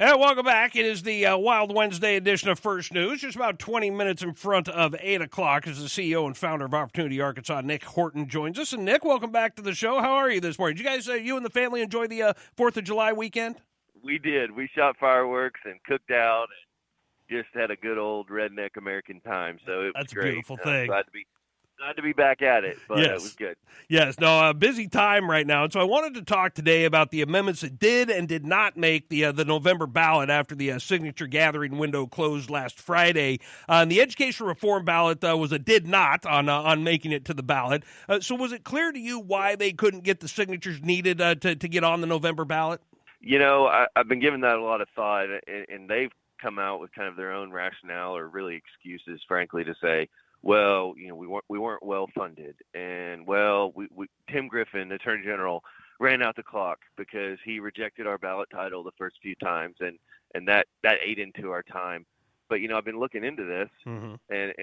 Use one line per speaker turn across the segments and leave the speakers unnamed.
And welcome back. It is the Wild Wednesday edition of First News. Just about 20 minutes in front of 8 o'clock as the CEO and founder of Opportunity Arkansas, Nic Horton, joins us. And, Nick, welcome back to the show. How are you this morning? Did you guys, you and the family, enjoy the 4th of July weekend?
We did. We shot fireworks and cooked out and just had a good old redneck American time. So it was
That's
great.
a beautiful thing.
Glad to be back at it, but
yes.
It was good.
Yes, no, a busy time right now. And so I wanted to talk today about the amendments that did and did not make the November ballot after the signature gathering window closed last Friday. The education reform ballot was a did not on making it to the ballot. So was it clear to you why they couldn't get the signatures needed to get on the November ballot?
You know, I've been giving that a lot of thought, and they've come out with kind of their own rationale or really excuses, frankly, to say, well, you know, we weren't well funded, and well, Tim Griffin, Attorney General, ran out the clock because he rejected our ballot title the first few times, and that ate into our time. But you know, I've been looking into this and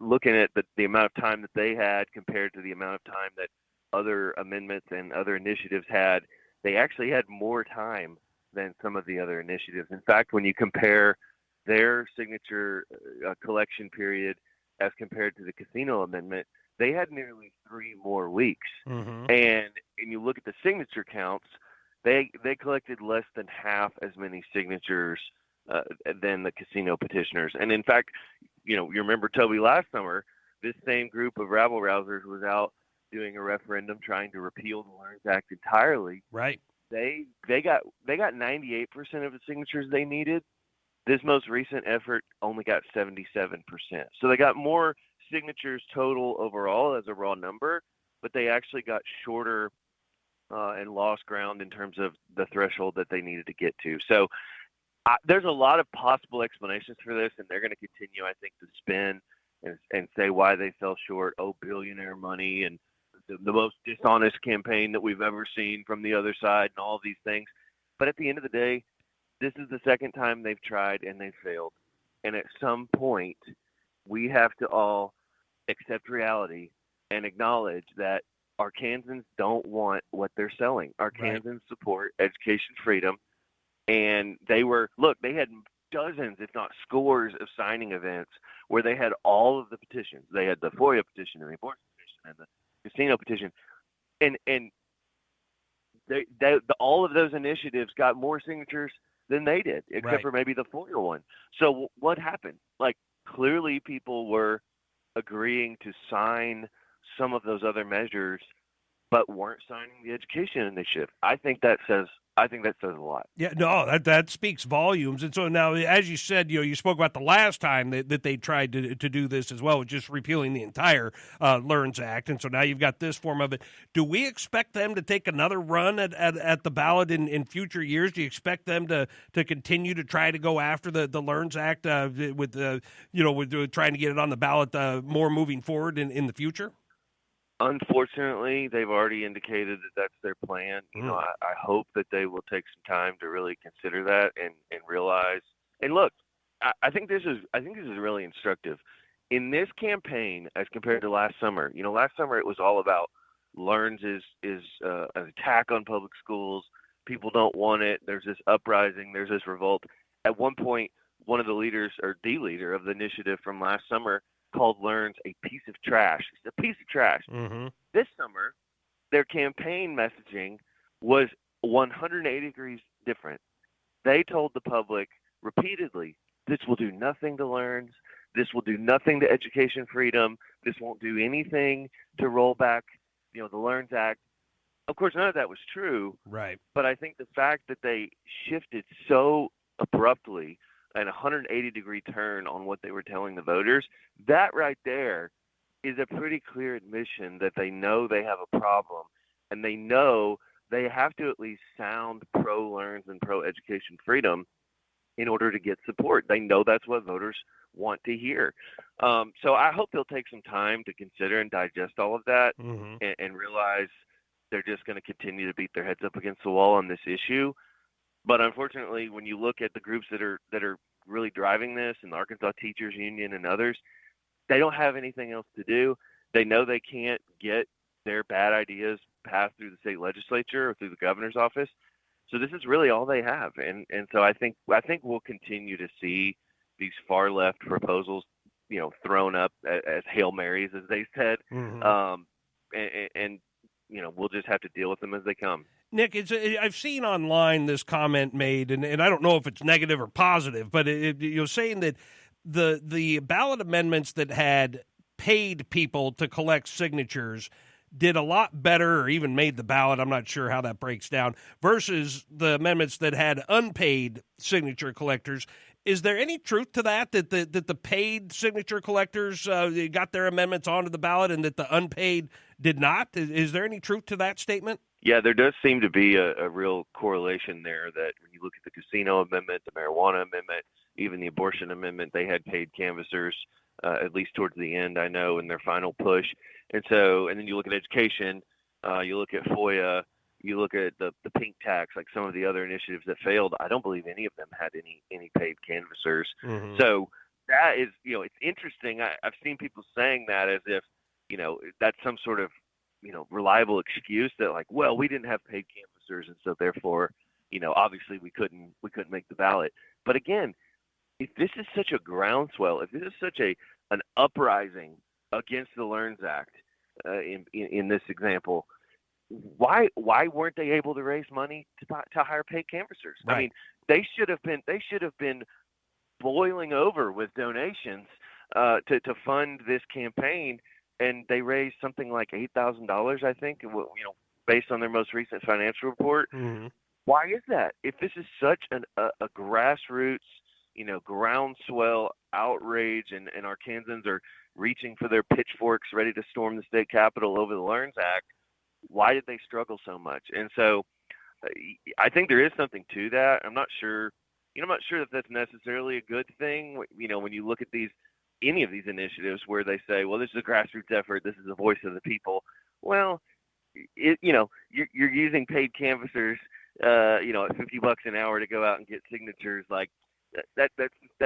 looking at the amount of time that they had compared to the amount of time that other amendments and other initiatives had. They actually had more time than some of the other initiatives. In fact, when you compare their signature collection period as compared to the casino amendment, they had nearly 3 more weeks. And you look at the signature counts, they collected less than half as many signatures than the casino petitioners. And in fact, you know, you remember, Toby, last summer, this same group of rabble-rousers was out doing a referendum trying to repeal the LEARNS Act entirely.
Right.
They got 98% of the signatures they needed. This most recent effort only got 77%. So they got more signatures total overall as a raw number, but they actually got shorter and lost ground in terms of the threshold that they needed to get to. So there's a lot of possible explanations for this, and they're going to continue, I think, to spin and say why they fell short. Oh, billionaire money and the most dishonest campaign that we've ever seen from the other side and all of these things. But at the end of the day, this is the second time they've tried and they failed. And at some point, we have to all accept reality and acknowledge that Arkansans don't want what they're selling. Arkansans support education freedom. And they had dozens, if not scores, of signing events where they had all of the petitions. They had the FOIA petition and the abortion petition and the casino petition. And all of those initiatives got more signatures than they did, except for maybe the FOIA one. So what happened? Like, clearly people were agreeing to sign some of those other measures, but weren't signing the education initiative. I think that says a lot.
Yeah, no, that speaks volumes. And so now, as you said, you spoke about the last time that they tried to do this as well, just repealing the entire LEARNS Act. And so now you've got this form of it. Do we expect them to take another run at the ballot in future years? Do you expect them to continue to try to go after the LEARNS Act with trying to get it on the ballot more moving forward in the future?
Unfortunately, they've already indicated that that's their plan. You know, I hope that they will take some time to really consider that and realize. And look, I think this is really instructive. In this campaign, as compared to last summer, you know, last summer it was all about LEARNS is an attack on public schools. People don't want it. There's this uprising. There's this revolt. At one point, one of the leaders, or the leader of the initiative from last summer, called LEARNS a piece of trash. It's a piece of trash. This summer, their campaign messaging was 180 degrees different. They told the public repeatedly, this will do nothing to LEARNS. This will do nothing to education freedom. This won't do anything to roll back, you know, the LEARNS Act. Of course, none of that was true.
Right.
But I think the fact that they shifted so abruptly and 180-degree turn on what they were telling the voters, that right there is a pretty clear admission that they know they have a problem, and they know they have to at least sound pro-LEARNS and pro-education freedom in order to get support. They know that's what voters want to hear. So I hope they'll take some time to consider and digest all of that and realize they're just going to continue to beat their heads up against the wall on this issue. But unfortunately, when you look at the groups that are really driving this, and the Arkansas Teachers Union and others, they don't have anything else to do. They know they can't get their bad ideas passed through the state legislature or through the governor's office. So this is really all they have, and so I think we'll continue to see these far left proposals, thrown up as Hail Marys, as they said,
Mm-hmm.
And we'll just have to deal with them as they come.
Nick, I've seen online this comment made, and I don't know if it's negative or positive, but you're saying that the ballot amendments that had paid people to collect signatures did a lot better, or even made the ballot. I'm not sure how that breaks down, versus the amendments that had unpaid signature collectors. Is there any truth to that the paid signature collectors got their amendments onto the ballot and that the unpaid did not? Is there any truth to that statement?
Yeah, there does seem to be a real correlation there, that when you look at the casino amendment, the marijuana amendment, even the abortion amendment, they had paid canvassers, at least towards the end, I know, in their final push. And then you look at education, you look at FOIA, you look at the pink tax, like some of the other initiatives that failed. I don't believe any of them had any paid canvassers.
Mm-hmm.
So that is, it's interesting. I've seen people saying that as if, that's some sort of, reliable excuse that, like, well, we didn't have paid canvassers, and so therefore, obviously we couldn't make the ballot. But again, if this is such a groundswell, if this is such an uprising against the Learns Act, in this example, why weren't they able to raise money to hire paid canvassers?
Right.
I mean, they should have been boiling over with donations to fund this campaign. And they raised something like $8,000, I think, based on their most recent financial report.
Mm-hmm.
Why is that? If this is such a grassroots, groundswell outrage, and Arkansans are reaching for their pitchforks, ready to storm the state capitol over the Learns Act, why did they struggle so much? And so, I think there is something to that. I'm not sure. I'm not sure that that's necessarily a good thing. When you look at any of these initiatives where they say, well, this is a grassroots effort, this is the voice of the people. Well, you're using paid canvassers, at $50 an hour to go out and get signatures. Like that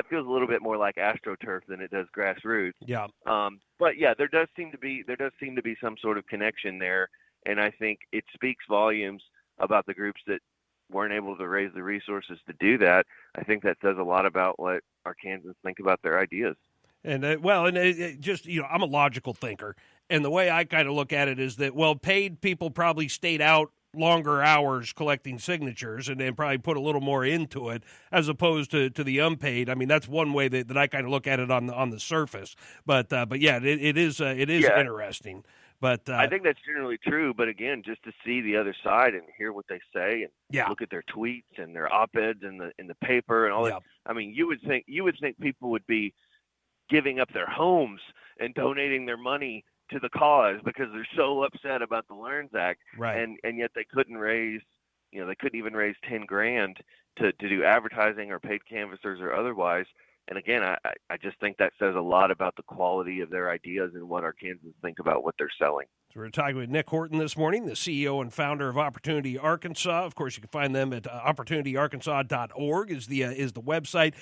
feels a little bit more like AstroTurf than it does grassroots.
Yeah.
But yeah, there does seem to be some sort of connection there, and I think it speaks volumes about the groups that weren't able to raise the resources to do that. I think that says a lot about what Arkansans think about their ideas.
And I'm a logical thinker, and the way I kind of look at it is that, well, paid people probably stayed out longer hours collecting signatures and then probably put a little more into it as opposed to the unpaid. I mean, that's one way that I kind of look at it on the surface. But yeah, it is interesting. But
I think that's generally true. But again, just to see the other side and hear what they say and look at their tweets and their op-eds in the paper and all that. I mean, you would think people would be giving up their homes and donating their money to the cause because they're so upset about the Learns Act,
right?
And yet they couldn't even raise $10,000 to do advertising or paid canvassers or otherwise. And again, I just think that says a lot about the quality of their ideas and what Arkansans think about what they're selling.
So we're talking with Nic Horton this morning, the CEO and founder of Opportunity Arkansas. Of course, you can find them at opportunityarkansas.org is the website.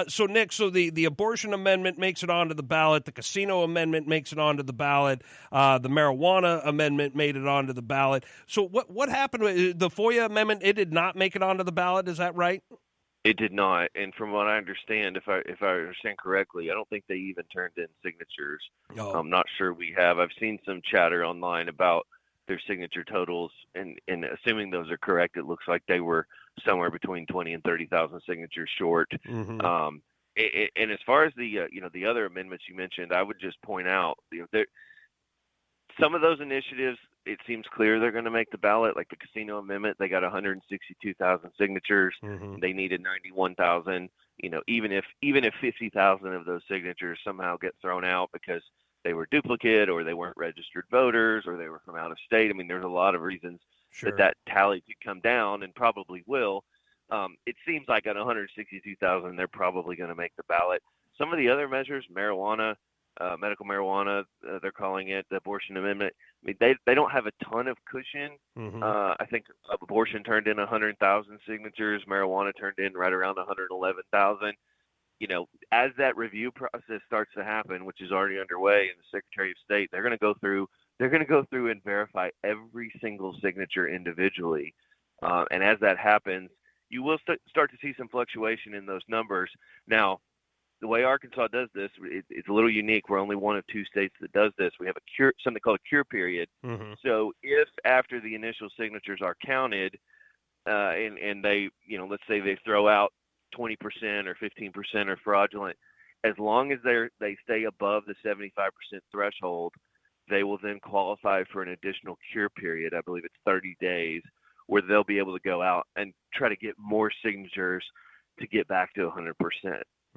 So, Nick, the abortion amendment makes it onto the ballot. The casino amendment makes it onto the ballot. The marijuana amendment made it onto the ballot. So what happened with the FOIA amendment? It did not make it onto the ballot. Is that right?
It did not, and from what I understand, if I understand correctly, I don't think they even turned in signatures.
Oh.
I'm not sure we have. I've seen some chatter online about their signature totals, and assuming those are correct, it looks like they were somewhere between 20 and 30,000 signatures short.
Mm-hmm.
And as far as the other amendments you mentioned, I would just point out some of those initiatives, it seems clear they're going to make the ballot, like the casino amendment. They got 162,000 signatures.
Mm-hmm.
They needed 91,000. Even if 50,000 of those signatures somehow get thrown out because they were duplicate or they weren't registered voters or they were from out of state. I mean, there's a lot of reasons that tally could come down and probably will. It seems like at 162,000, they're probably going to make the ballot. Some of the other measures, marijuana, medical marijuana, they're calling it, the abortion amendment. I mean, they don't have a ton of cushion.
Mm-hmm.
I think abortion turned in 100,000 signatures. Marijuana turned in right around 111,000. As that review process starts to happen, which is already underway, and the Secretary of State, they're going to go through and verify every single signature individually. And as that happens, you will start to see some fluctuation in those numbers. Now, the way Arkansas does this, it's a little unique. We're only one of 2 states that does this. We have something called a cure period.
Mm-hmm.
So if after the initial signatures are counted, and they, let's say they throw out 20% or 15% are fraudulent, as long as they stay above the 75% threshold, they will then qualify for an additional cure period. I believe it's 30 days, where they'll be able to go out and try to get more signatures to get back to 100%.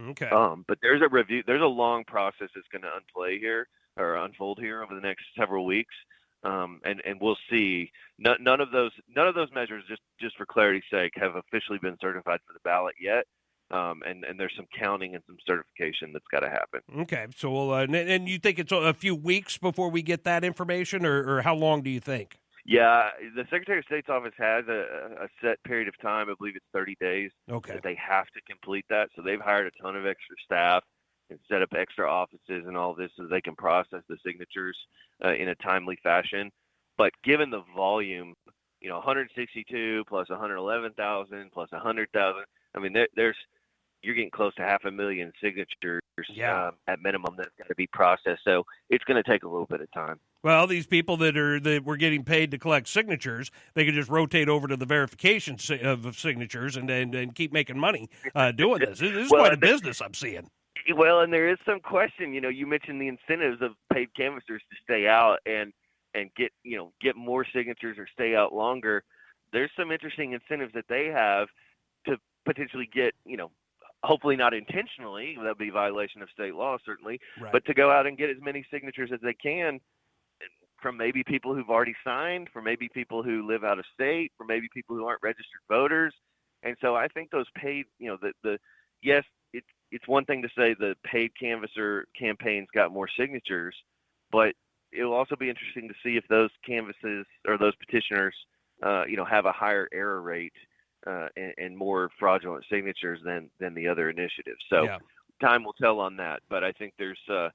Okay.
But there's a long process that's going to unfold here over the next several weeks. And we'll see. None of those measures, just for clarity's sake, have officially been certified for the ballot yet. And there's some counting and some certification that's got to happen.
Okay. So we'll, and you think it's a few weeks before we get that information, or how long do you think?
Yeah, the Secretary of State's office has a set period of time. I believe it's 30 days.
Okay.
That they have to complete that. So they've hired a ton of extra staff and set up extra offices and all this so they can process the signatures in a timely fashion. But given the volume, 162 plus 111,000 plus 100,000, I mean, you're getting close to 500,000 signatures at minimum that's got to be processed. So it's going to take a little bit of time.
Well, these people that were getting paid to collect signatures, they could just rotate over to the verification of signatures and keep making money doing this. This is quite a business I'm seeing.
Well, and there is some question. You mentioned the incentives of paid canvassers to stay out and get more signatures or stay out longer. There's some interesting incentives that they have to potentially get, hopefully not intentionally, that'd be a violation of state law certainly,
right,
but to go out and get as many signatures as they can from maybe people who've already signed, from maybe people who live out of state, from maybe people who aren't registered voters. And so I think those paid, yes, it's one thing to say the paid canvasser campaigns got more signatures, but it will also be interesting to see if those canvasses or those petitioners, have a higher error rate and more fraudulent signatures than the other initiatives. So time will tell on that, but I think there's a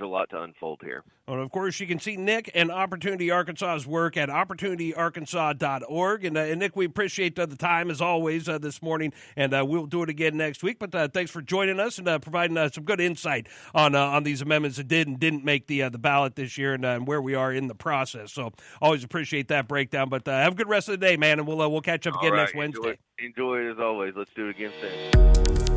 lot to unfold here.
Well, of course, you can see Nic and Opportunity Arkansas's work at opportunityarkansas.org. And Nic, we appreciate the time, as always, this morning, and we'll do it again next week. But thanks for joining us and providing some good insight on these amendments that did and didn't make the ballot this year and where we are in the process. So always appreciate that breakdown. But have a good rest of the day, man, and we'll catch up again next Wednesday.
Enjoy it as always. Let's do it again soon.